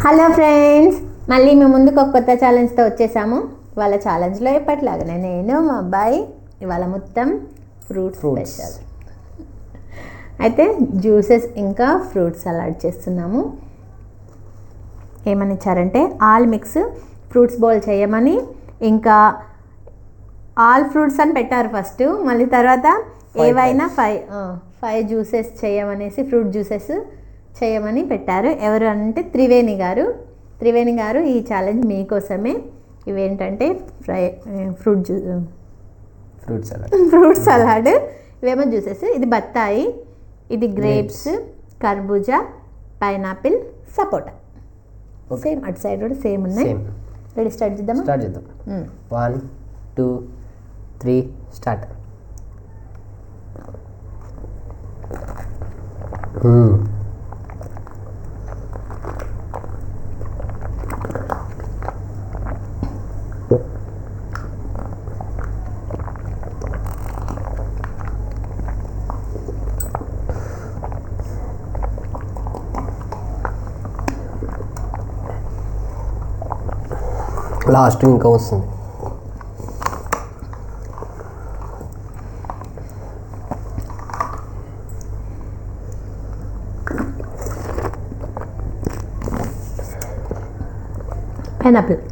Hello friends, మళ్ళీ మేము ముందుకు ఒక కొత్త ఛాలెంజ్తో వచ్చేసాము. ఇవాళ ఛాలెంజ్లో ఎప్పటిలాగానే నేను మా అబ్బాయి ఇవాళ మొత్తం ఫ్రూట్స్ స్పెషల్. అయితే జ్యూసెస్ ఇంకా ఫ్రూట్ సలాడ్ చేస్తున్నాము. ఏమని ఇచ్చారంటే ఆల్ మిక్స్ ఫ్రూట్స్ బౌల్ చేయమని, ఇంకా ఆల్ ఫ్రూట్స్ అని పెట్టారు ఫస్ట్. మళ్ళీ తర్వాత ఏవైనా ఫైవ్ జ్యూసెస్ చేయమనేసి ఫ్రూట్ జ్యూసెస్ చేయమని పెట్టారు. ఎవరు అంటే త్రివేణి గారు ఈ ఛాలెంజ్ మీకోసమే. ఇవేంటంటే ఫ్రూట్ సలాడ్, ఇవేమో జ్యూసెస్. ఇది బత్తాయి, ఇది గ్రేప్స్, కర్బూజా, పైనాపిల్, సపోటా. సేమ్ అటు సైడ్ కూడా సేమ్ ఉన్నాయి. రెడీ, స్టార్ట్ చేద్దాం. 1 2 3 స్టార్ట్. లాస్ట్ ఇంకా వస్తుంది. పైనాపిల్,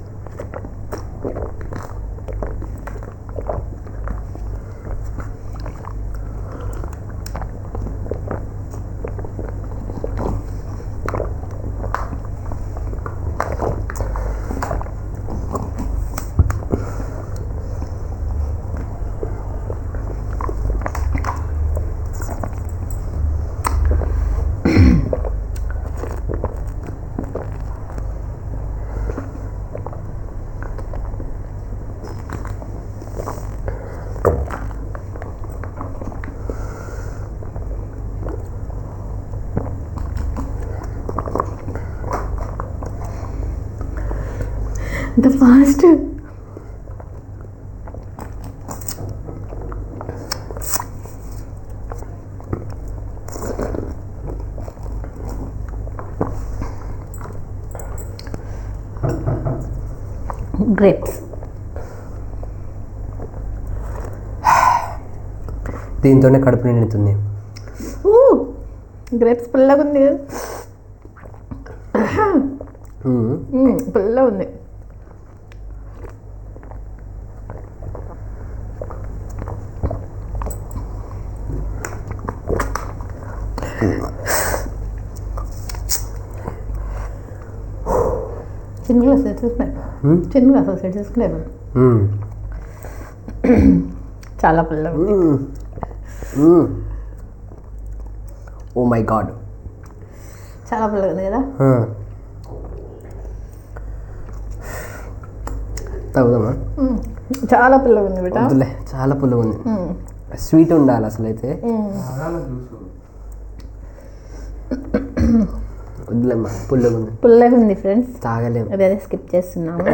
ఇంత ఫాస్ట్. గ్రేప్స్, దీంతోనే కడుపు నిండుతుంది. గ్రేప్స్ పుల్లగా ఉంది, పుల్లగా ఉంది. చిన్న గ్లాస్ సెట్ చేసుకున్నాయి. చాలా పుల్లగా ఉంది. ఓ మై గాడ్, చాలా పుల్లగా ఉంది కదా. తాగుదామా? చాలా పుల్లగా ఉంది బేటా. వద్దులే, చాలా పుల్లగా ఉంది. స్వీట్ ఉండాలి అసలు. అయితే వద్దులేమ్మా, పుల్లగా ఉంది ఫ్రెండ్స్, తాగలేము. అదే స్కిప్ చేస్తున్నాము.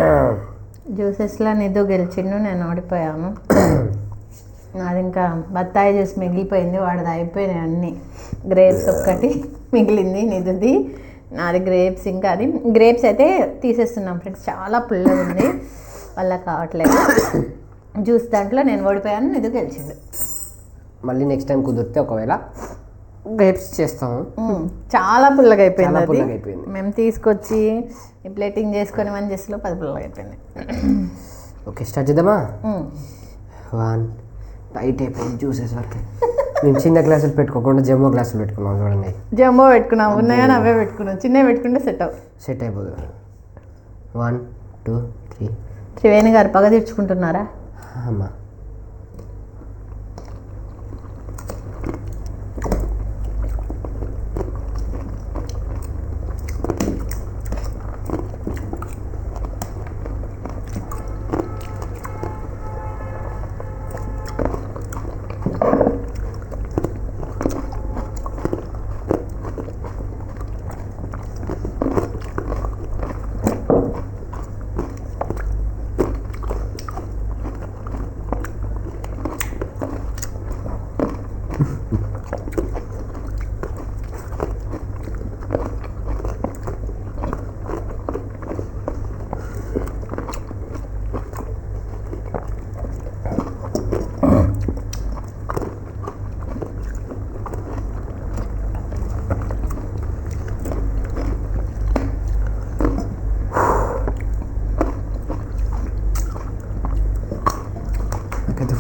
జ్యూసెస్లో నిధు గెలిచిండు, నేను ఓడిపోయాను. అది ఇంకా బత్తాయి జ్యూస్ మిగిలిపోయింది, వాడిది అయిపోయినాయి అన్నీ. గ్రేప్స్ ఒక్కటి మిగిలింది నిధుది, నాది గ్రేప్స్. ఇంకా అది గ్రేప్స్ అయితే తీసేస్తున్నాం ఫ్రెండ్స్, చాలా పుల్లగా ఉంది, వల్ల కావట్లేదు. జ్యూస్ దాంట్లో నేను ఓడిపోయాను, నిధు గెలిచిండు. మళ్ళీ నెక్స్ట్ టైం కుదిరితే ఒకవేళ గ్రేప్స్ చేస్తాము. చాలా పుల్లగా అయిపోయింది. మేము తీసుకొచ్చి ప్లేటింగ్ చేసుకొని 1 చేసిలో 10 పుల్లగా అయిపోయింది. ఓకే, స్టార్ట్ చేద్దామా? 1 టైట్ అయిపోయింది జ్యూసెస్ వరకు. మేము చిన్న గ్లాసులు పెట్టుకోకుండా జంబో గ్లాసులు పెట్టుకున్నాం. చూడండి, జంబో పెట్టుకున్నాం, ఉన్నాయని అవే పెట్టుకున్నాం. చిన్నవి పెట్టుకుంటే సెట్ అయిపోదు. 1 2 3. త్రివేణి గారు పగ తీర్చుకుంటున్నారా? అమ్మా,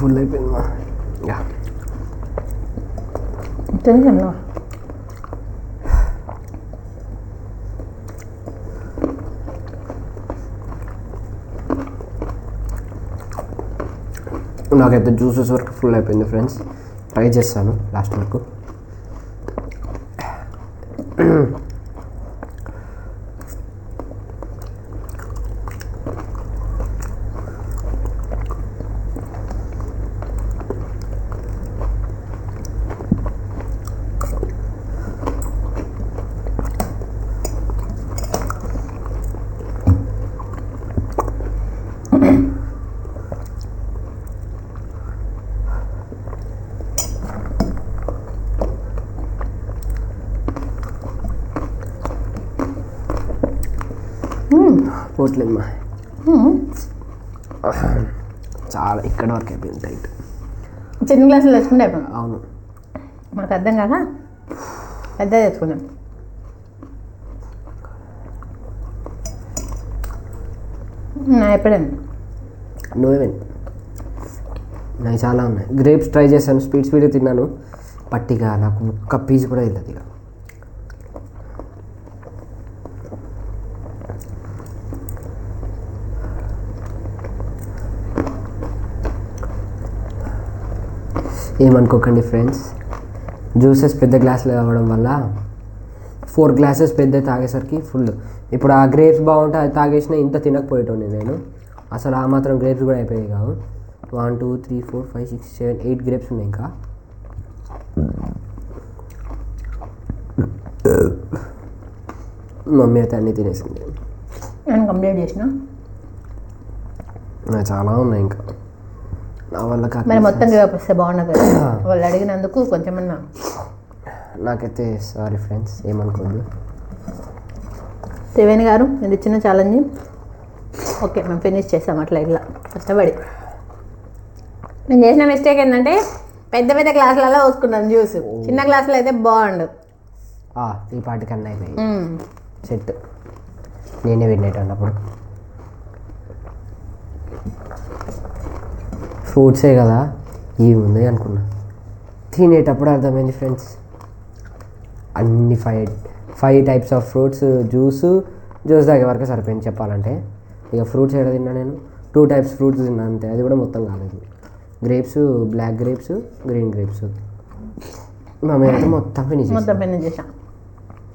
ఫుల్ అయిపోయింది మా యా తినేసాను. నాకైతే జ్యూసెస్ వరకు ఫుల్ అయిపోయింది ఫ్రెండ్స్. ట్రై చేస్తాను లాస్ట్ వరకు. పోట్లేదు మా చాలా ఇక్కడ వరకు అయిపోయింది టైట్. చిన్న గ్లాసులు తెచ్చుకుంటే అయిపోయింది. అవును మాకు అర్థం కాక పెద్ద తెచ్చుకున్నాం. ఎప్పుడైనా నువ్వేమేంటి నాకు చాలా ఉన్నాయి. గ్రేప్స్ ట్రై చేశాను, స్పీడ్గా తిన్నాను. పట్టిగా నాకు ఒక్క పీస్ కూడా వెళ్ళదు. ఇక ఏమనుకోకండి ఫ్రెండ్స్, జ్యూసెస్ పెద్ద గ్లాసులు అవ్వడం వల్ల 4 గ్లాసెస్ పెద్ద తాగేసరికి ఫుల్. ఇప్పుడు ఆ గ్రేప్స్ బాగుంటే అది తాగేసిన ఇంత తినకపోయేటోని నేను. అసలు ఆ మాత్రం గ్రేప్స్ కూడా అయిపోయాయి కావు. 1 2 3 4 5 6 7 8 గ్రేప్స్ ఉన్నాయి ఇంకా. మమ్మీ అయితే అన్నీ తినేసింది. నేను కంప్లీట్ చేసిన. చాలా ఉన్నాయి ఇంకా నా వల్ల కాదు. మరి మొత్తం వస్తే బాగుండదు కదా, వాళ్ళు అడిగినందుకు కొంచెమన్నా. నాకైతే సారీ ఫ్రెండ్స్, ఏమనుకోద్దు. త్రివేణి గారు ఇది ఇచ్చిన ఛాలెంజ్ ఓకే మేము ఫినిష్ చేసాం అట్లా ఇట్లా కష్టపడి. నేను చేసిన మిస్టేక్ ఏంటంటే పెద్ద పెద్ద గ్లాసులలో పోసుకున్నాను జ్యూస్, చిన్న గ్లాసులో అయితే బాగుండు. ఈ పాటికన్నా అయిపోయి సెట్. నేనే వినేటప్పుడు అప్పుడు ఫ్రూట్సే కదా ఇవి ఉంది అనుకున్నా. తినేటప్పుడు అర్థమైంది ఫ్రెండ్స్, అన్ని 5 టైప్స్ ఆఫ్ ఫ్రూట్స్ జ్యూస్ తాగే వరకు సరిపోయింది చెప్పాలంటే. ఇక ఫ్రూట్స్ ఏడా తిన్నా నేను 2 టైప్స్ ఫ్రూట్స్ తిన్నా అంతే, అది కూడా మొత్తం కాలేదు. Grapes, black grapes, green grapes. Mummy అయితే మొత్తం ఫినిష్ చేసా.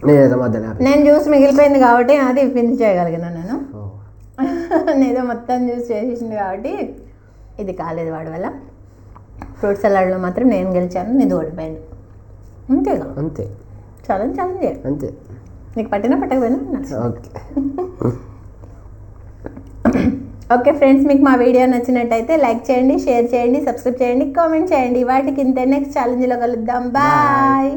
నేనైతే మధ్యలో నేను జ్యూస్ మిగిలిపోయింది కాబట్టి అది ఫినిష్ చేయగలిగినా నేను. నేదో మొత్తం జ్యూస్ చేసేసింది కాబట్టి ఇది కాలేదు వాడి వల్ల. ఫ్రూట్ సలాడ్లో మాత్రం నేను గెలిచాను, నీది ఓడిపోయాను. అంతేగా, అంతే. ఛాలెంజ్ అంతే. నీకు పట్టినా పట్టకపోయినా. ఓకే ఓకే ఫ్రెండ్స్, మీకు మా వీడియో నచ్చినట్టయితే లైక్ చేయండి, షేర్ చేయండి, సబ్స్క్రైబ్ చేయండి, కామెంట్ చేయండి. వాటికి ఇంతే. నెక్స్ట్ ఛాలెంజ్లో కలుద్దాం. బాయ్.